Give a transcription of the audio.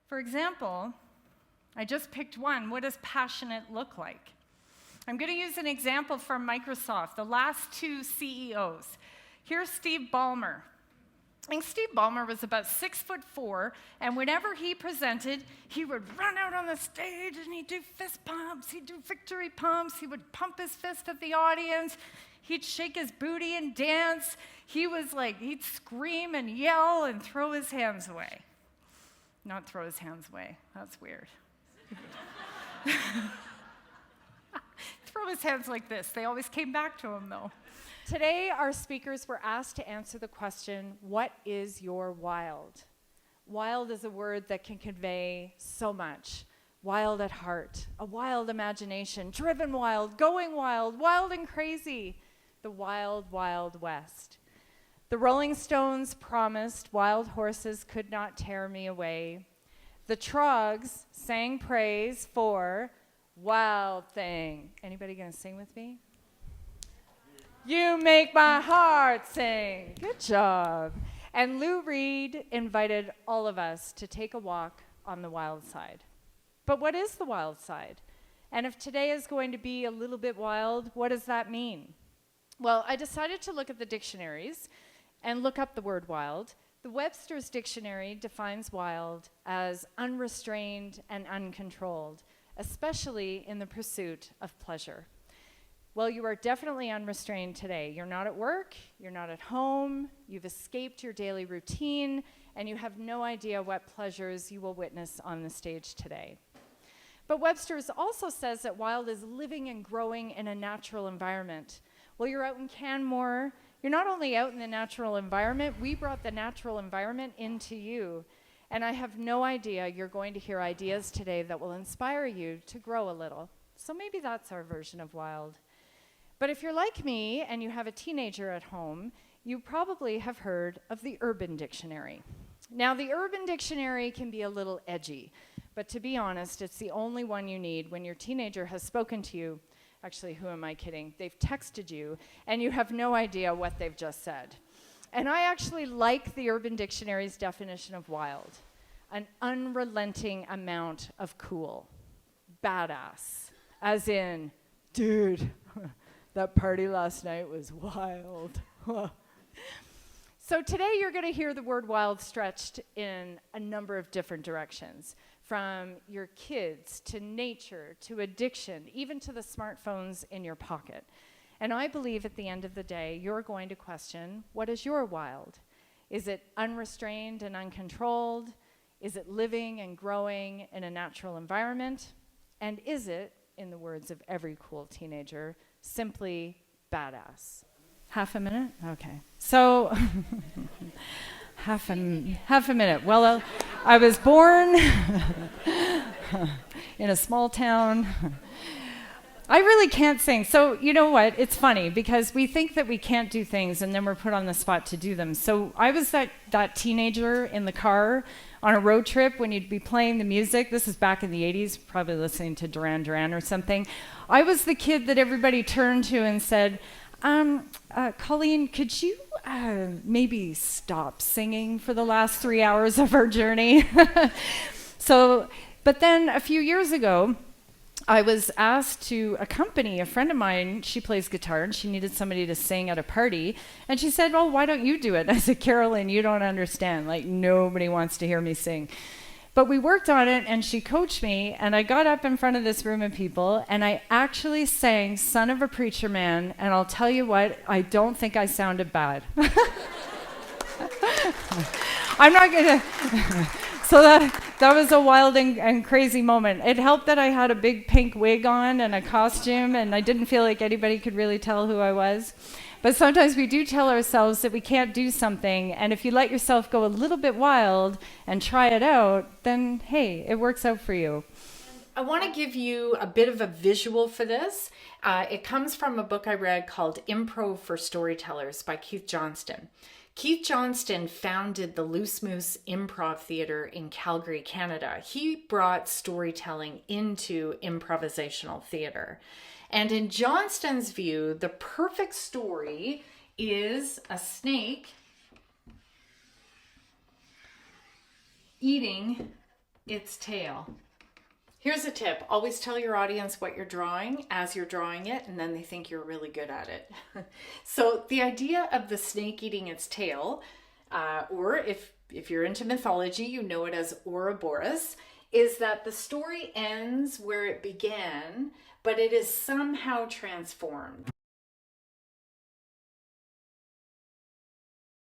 For example, I just picked one. What does passionate look like? I'm going to use an example from Microsoft, the last two CEOs. Here's Steve Ballmer. I think Steve Ballmer was about 6'4", and whenever he presented, he would run out on the stage and he'd do fist pumps, he'd do victory pumps, he would pump his fist at the audience, he'd shake his booty and dance. He was like, he'd scream and yell and throw his hands away. Not throw his hands away, that's weird. Throw his hands like this. They always came back to him, though. Today, our speakers were asked to answer the question, what is your wild? Wild is a word that can convey so much. Wild at heart, a wild imagination, driven wild, going wild, wild and crazy, the wild, wild west. The Rolling Stones promised wild horses could not tear me away. The Trogs sang praise for Wild Thing. Anybody gonna sing with me? You make my heart sing. Good job. And Lou Reed invited all of us to take a walk on the wild side. But what is the wild side? And if today is going to be a little bit wild, what does that mean? Well, I decided to look at the dictionaries and look up the word wild. The Webster's Dictionary defines wild as unrestrained and uncontrolled, especially in the pursuit of pleasure. Well, you are definitely unrestrained today. You're not at work, you're not at home, you've escaped your daily routine, and you have no idea what pleasures you will witness on the stage today. But Webster's also says that wild is living and growing in a natural environment. Well, you're out in Canmore, you're not only out in the natural environment, we brought the natural environment into you. And I have no idea you're going to hear ideas today that will inspire you to grow a little. So maybe that's our version of wild. But if you're like me and you have a teenager at home, you probably have heard of the Urban Dictionary. Now, the Urban Dictionary can be a little edgy, but to be honest, it's the only one you need when your teenager has spoken to you. Actually, who am I kidding? They've texted you, and you have no idea what they've just said. And I actually like the Urban Dictionary's definition of wild: an unrelenting amount of cool, badass, as in, dude, that party last night was wild. So today you're going to hear the word wild stretched in a number of different directions, from your kids to nature to addiction, even to the smartphones in your pocket. And I believe at the end of the day, you're going to question, what is your wild? Is it unrestrained and uncontrolled? Is it living and growing in a natural environment? And is it, in the words of every cool teenager, simply badass? Half a minute? Okay. So, half a minute. Well, I was born in a small town. I really can't sing. So, you know what? It's funny because we think that we can't do things and then we're put on the spot to do them. So I was that teenager in the car on a road trip when you'd be playing the music. This is back in the 80s, probably listening to Duran Duran or something. I was the kid that everybody turned to and said, Colleen, could you maybe stop singing for the last 3 hours of our journey? But then a few years ago, I was asked to accompany a friend of mine. She plays guitar, and she needed somebody to sing at a party. And she said, well, why don't you do it? And I said, Carolyn, you don't understand. Like, nobody wants to hear me sing. But we worked on it, and she coached me, and I got up in front of this room of people, and I actually sang Son of a Preacher Man, and I'll tell you what, I don't think I sounded bad. I'm not going to... So that was a wild and crazy moment. It helped that I had a big pink wig on and a costume, and I didn't feel like anybody could really tell who I was. But sometimes we do tell ourselves that we can't do something, and if you let yourself go a little bit wild and try it out, then hey, it works out for you. I want to give you a bit of a visual for this. It comes from a book I read called Improv for Storytellers by Keith Johnston. Keith Johnston founded the Loose Moose Improv Theatre in Calgary, Canada. He brought storytelling into improvisational theatre. And in Johnston's view, the perfect story is a snake eating its tail. Here's a tip. Always tell your audience what you're drawing as you're drawing it, and then they think you're really good at it. So the idea of the snake eating its tail, or if you're into mythology, you know it as Ouroboros, is that the story ends where it began, but it is somehow transformed.